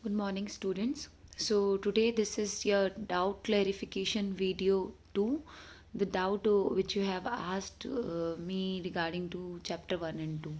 Good morning, students. So, today this is your doubt clarification video 2. The doubt which you have asked me regarding to chapter 1 and 2.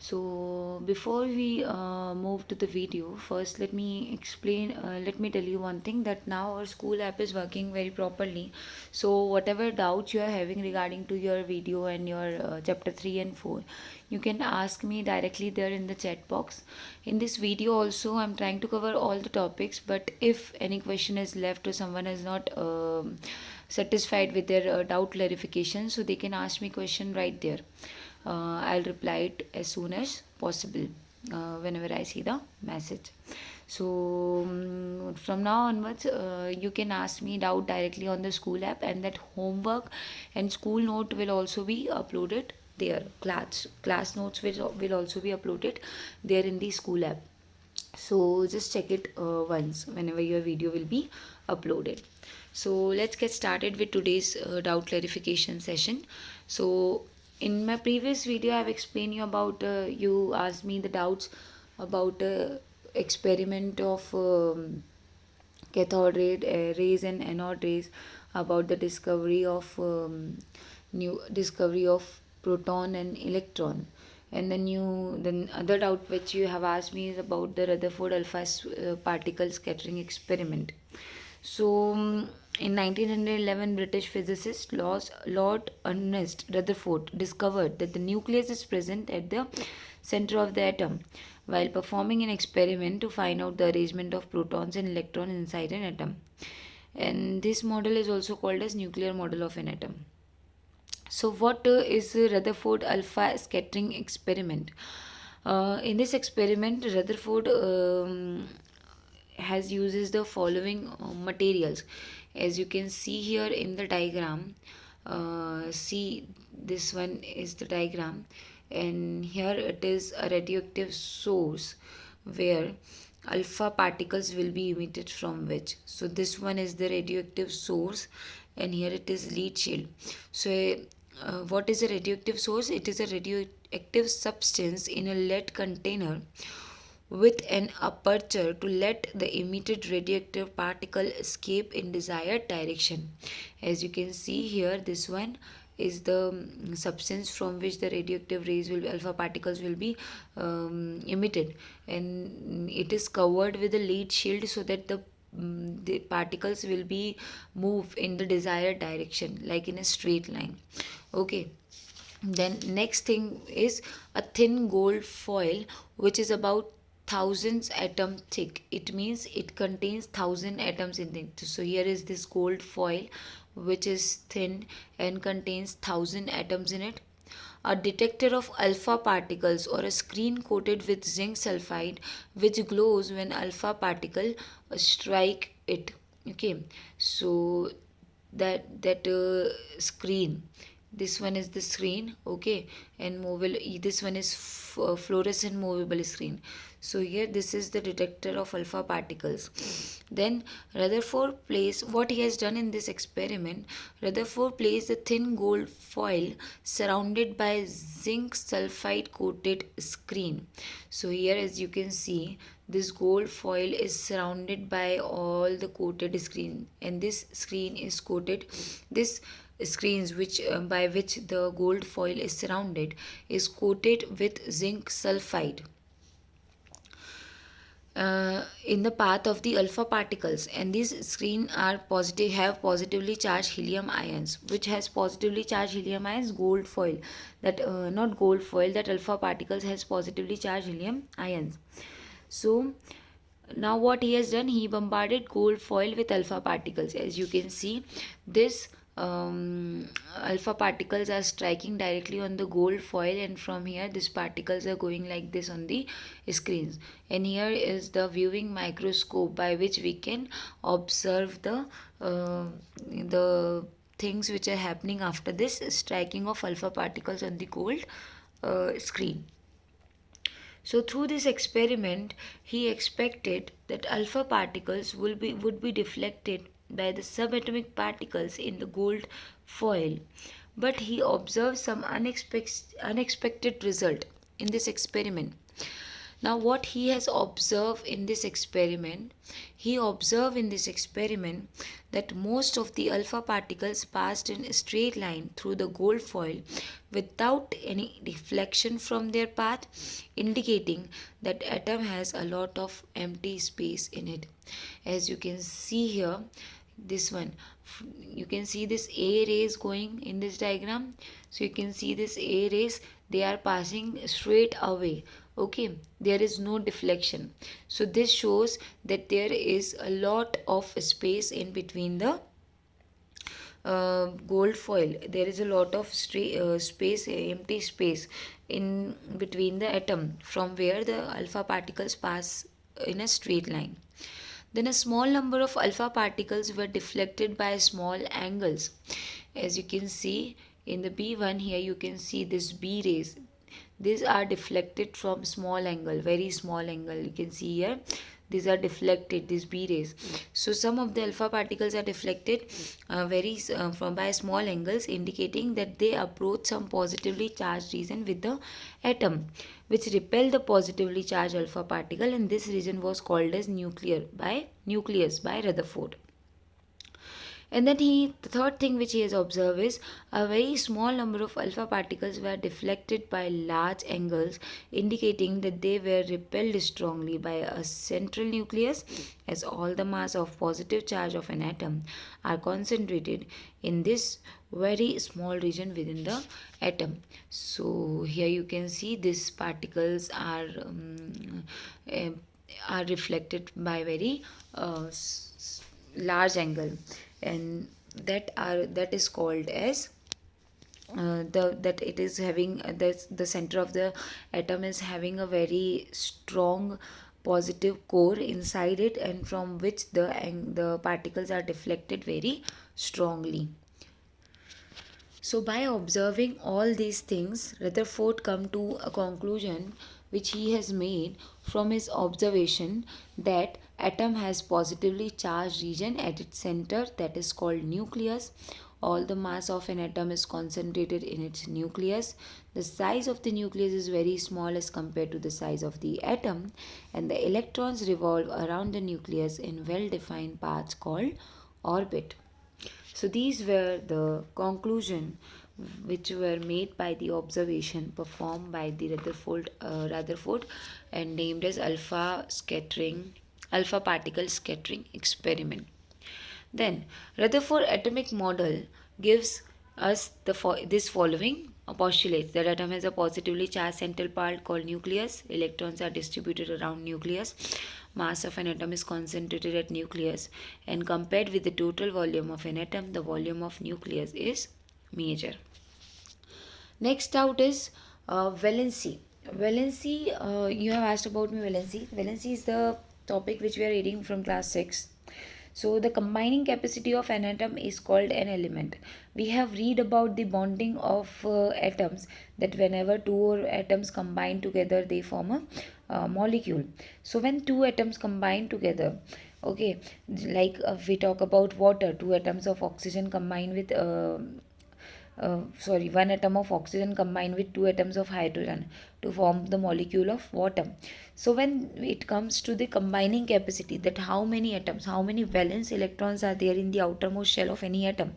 So, before we move to the video, first let me tell you one thing that now our school app is working very properly. So, whatever doubts you are having regarding to your video and your chapter 3 and 4, you can ask me directly there in the chat box. In this video also I'm trying to cover all the topics, but if any question is left or someone is not satisfied with their doubt clarification, so they can ask me question right there. I'll reply it as soon as possible whenever I see the message. So from now onwards, you can ask me doubt directly on the school app, and that homework and school note will also be uploaded there. Class notes will also be uploaded there in the school app. So just check it once whenever your video will be uploaded. So let's get started with today's doubt clarification session. So in my previous video I've explained you about you asked me the doubts about experiment of cathode rays and anode rays, about the discovery of new discovery of proton and electron. And the other doubt which you have asked me is about the Rutherford alpha particle scattering experiment. So in 1911, British physicist Lord Ernest Rutherford discovered that the nucleus is present at the center of the atom while performing an experiment to find out the arrangement of protons and electrons inside an atom. And this model is also called as nuclear model of an atom. So, what is the Rutherford alpha scattering experiment? In this experiment, Rutherford has uses the following materials. As you can see here in the diagram, see, this one is the diagram, and here it is a radioactive source where alpha particles will be emitted from which. So this one is the radioactive source, and here it is lead shield. So what is a radioactive source? It is a radioactive substance in a lead container with an aperture to let the emitted radioactive particle escape in desired direction. As you can see here, this one is the substance from which the radioactive rays will be, alpha particles will be emitted, and it is covered with a lead shield so that the particles will be moved in the desired direction, like in a straight line. Okay, then next thing is a thin gold foil which is about thousands atom thick. It means it contains 1,000 atoms in it. So here is this gold foil which is thin and contains 1,000 atoms in it. A detector of alpha particles, or a screen coated with zinc sulfide which glows when alpha particle strike it. Okay, so that screen, this one is the screen. Okay, and mobile, this one is fluorescent movable screen. So here this is the detector of alpha particles. Then Rutherford placed, what he has done in this experiment, Rutherford placed a thin gold foil surrounded by zinc sulfide coated screen. So here as you can see, this gold foil is surrounded by all the coated screen, and this screen is coated, this screens which by which the gold foil is surrounded is coated with zinc sulfide in the path of the alpha particles, and these screen are positive, have positively charged helium ions. Which has positively charged helium ions? Gold foil. That not gold foil, that alpha particles has positively charged helium ions. So now what he has done, he bombarded gold foil with alpha particles. As you can see, this alpha particles are striking directly on the gold foil, and from here these particles are going like this on the screens. And here is the viewing microscope by which we can observe the things which are happening after this striking of alpha particles on the gold screen. So through this experiment, he expected that alpha particles would be deflected by the subatomic particles in the gold foil. But he observed some unexpected result in this experiment. Now, what he has observed in this experiment, he observed in this experiment that most of the alpha particles passed in a straight line through the gold foil without any deflection from their path, indicating that atom has a lot of empty space in it. As you can see here, this one, you can see this A rays going in this diagram. So you can see this A rays, they are passing straight away. Okay, there is no deflection. So this shows that there is a lot of space in between the gold foil. There is a lot of space, empty space in between the atom from where the alpha particles pass in a straight line. Then a small number of alpha particles were deflected by small angles. As you can see in the B1 here, you can see this B rays. These are deflected from small angle, very small angle. You can see here, these are deflected, these B rays. So some of the alpha particles are deflected from by small angles, indicating that they approach some positively charged region with the atom, which repel the positively charged alpha particle, and this region was called as nucleus by Rutherford. And then the third thing which he has observed is a very small number of alpha particles were deflected by large angles, indicating that they were repelled strongly by a central nucleus, as all the mass of positive charge of an atom are concentrated in this very small region within the atom. So here you can see these particles are reflected by very large angle, and that is called as that it is having the center of the atom is having a very strong positive core inside it, and from which the particles are deflected very strongly. So by observing all these things, Rutherford come to a conclusion which he has made from his observation that atom has positively charged region at its center, that is called nucleus. All the mass of an atom is concentrated in its nucleus. The size of the nucleus is very small as compared to the size of the atom, and the electrons revolve around the nucleus in well-defined paths called orbit. So these were the conclusion which were made by the observation performed by the Rutherford and named as alpha particle scattering experiment. Then Rutherford atomic model gives us this following postulates: that atom has a positively charged central part called nucleus. Electrons are distributed around nucleus. Mass of an atom is concentrated at nucleus, and compared with the total volume of an atom, the volume of nucleus is major. Next out is valency. Valency, you have asked about me valency. Valency is the topic which we are reading from class 6. So the combining capacity of an atom is called an element. We have read about the bonding of atoms, that whenever two atoms combine together, they form a molecule. So when two atoms combine together, okay, like we talk about water, two atoms of oxygen combine with one atom of oxygen combined with two atoms of hydrogen to form the molecule of water. So when it comes to the combining capacity, that how many atoms, how many valence electrons are there in the outermost shell of any atom,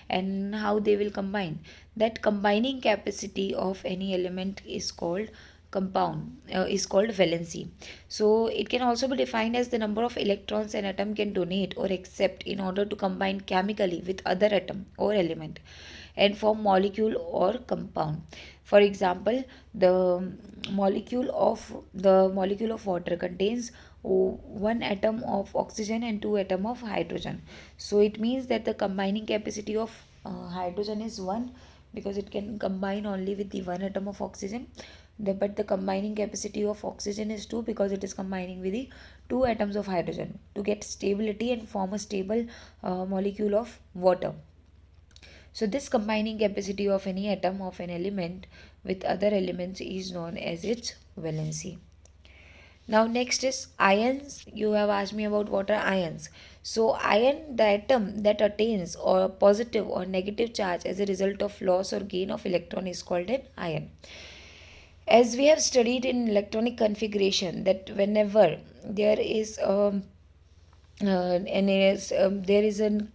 and how they will combine, that combining capacity of any element is called is called valency. So it can also be defined as the number of electrons an atom can donate or accept in order to combine chemically with other atom or element and form molecule or compound. For example, the molecule of water contains one atom of oxygen and two atom of hydrogen. So it means that the combining capacity of hydrogen is 1, because it can combine only with the one atom of oxygen. But the combining capacity of oxygen is 2, because it is combining with the two atoms of hydrogen to get stability and form a stable molecule of water. So this combining capacity of any atom of an element with other elements is known as its valency. Now next is ions. You have asked me about what are ions. So ion, the atom that attains or positive or negative charge as a result of loss or gain of electron, is called an ion. As we have studied in electronic configuration, that whenever there is there is a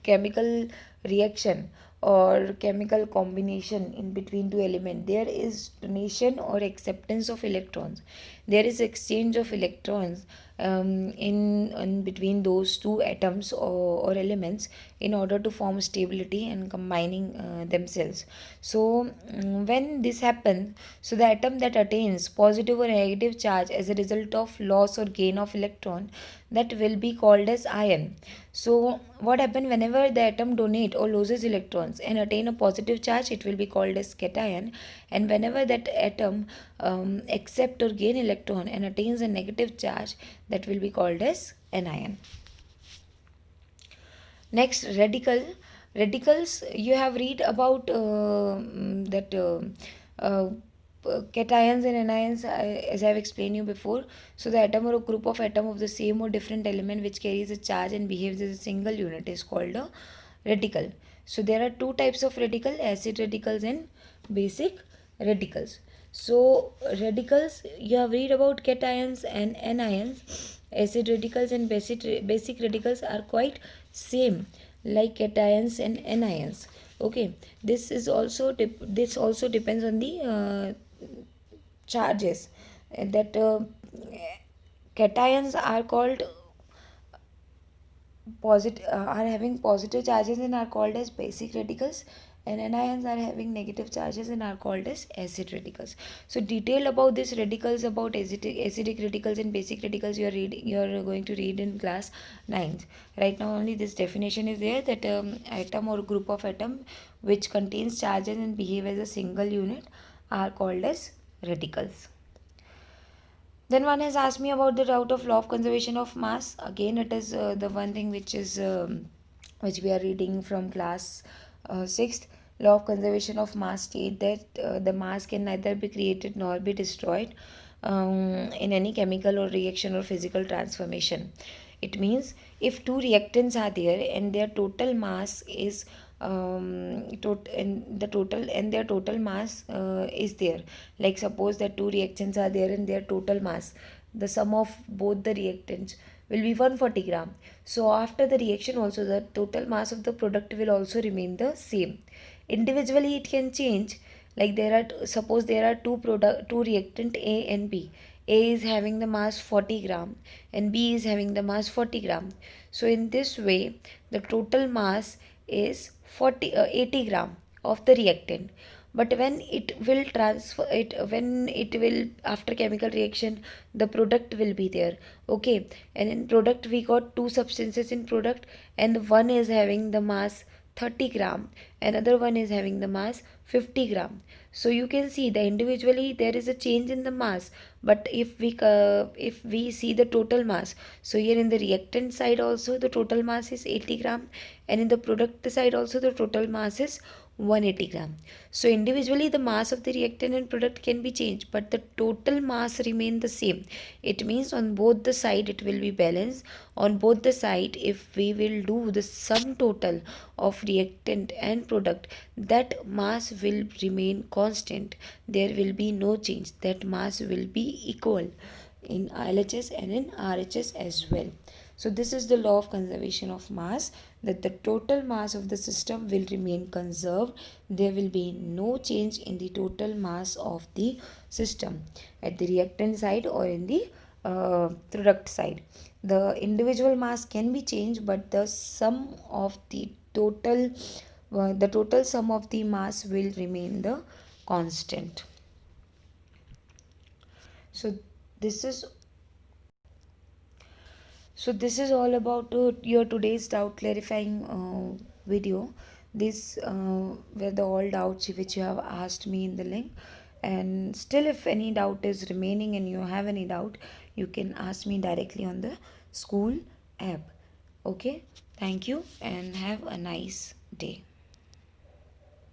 chemical reaction or chemical combination in between two elements, there is donation or acceptance of electrons, there is exchange of electrons in between those two atoms or elements in order to form stability and combining themselves. So when this happens, so the atom that attains positive or negative charge as a result of loss or gain of electron, that will be called as ion. So what happens whenever the atom donate or loses electrons and attain a positive charge, it will be called as cation. And whenever that atom accept or gain electron and attains a negative charge, that will be called as anion. Next, radical. Radicals, you have read about that uh, cations and anions, as I have explained you before. So the atom or a group of atom of the same or different element which carries a charge and behaves as a single unit is called a radical. So there are two types of radical: acid radicals and basic radicals. So radicals, you have read about cations and anions. Acid radicals and basic radicals are quite same like cations and anions. Okay, this also depends on the charges that cations are called are having positive charges and are called as basic radicals, and anions are having negative charges and are called as acid radicals. So detail about this radicals, about acidic radicals and basic radicals, you are going to read in class 9th. Right now only this definition is there, that atom or group of atom which contains charges and behave as a single unit are called as radicals. Then one has asked me about the route of law of conservation of mass. Again, it is the one thing which we are reading from class 6th. Law of conservation of mass state that the mass can neither be created nor be destroyed in any chemical or reaction or physical transformation. It means if two reactants are there and their total mass is and their total mass is there, like suppose that two reactants are there and their total mass, the sum of both the reactants will be 140 gram. So after the reaction also, the total mass of the product will also remain the same. Individually it can change, like suppose there are two reactant A and B. A is having the mass 40 gram and B is having the mass 40 gram. So in this way the total mass is 80 gram of the reactant. But when it will transfer it when it will after chemical reaction, the product will be there. Okay, and in product we got two substances in product, and one is having the mass 30 gram, another one is having the mass 50 gram. So you can see the individually there is a change in the mass, but if we see the total mass, so here in the reactant side also the total mass is 80 gram, and in the product side also the total mass is 180 gram. So individually the mass of the reactant and product can be changed, but the total mass remain the same. It means on both the side it will be balanced. On both the side, if we will do the sum total of reactant and product, that mass will remain constant. There will be no change. That mass will be equal in LHS and in RHS as well. So this is the law of conservation of mass, that the total mass of the system will remain conserved. There will be no change in the total mass of the system at the reactant side or in the product side. The individual mass can be changed, but the sum of the total sum of the mass will remain the constant. So this is all about your today's doubt clarifying video. These were the all doubts which you have asked me in the link. And still, if any doubt is remaining and you have any doubt, you can ask me directly on the school app. Okay, thank you and have a nice day.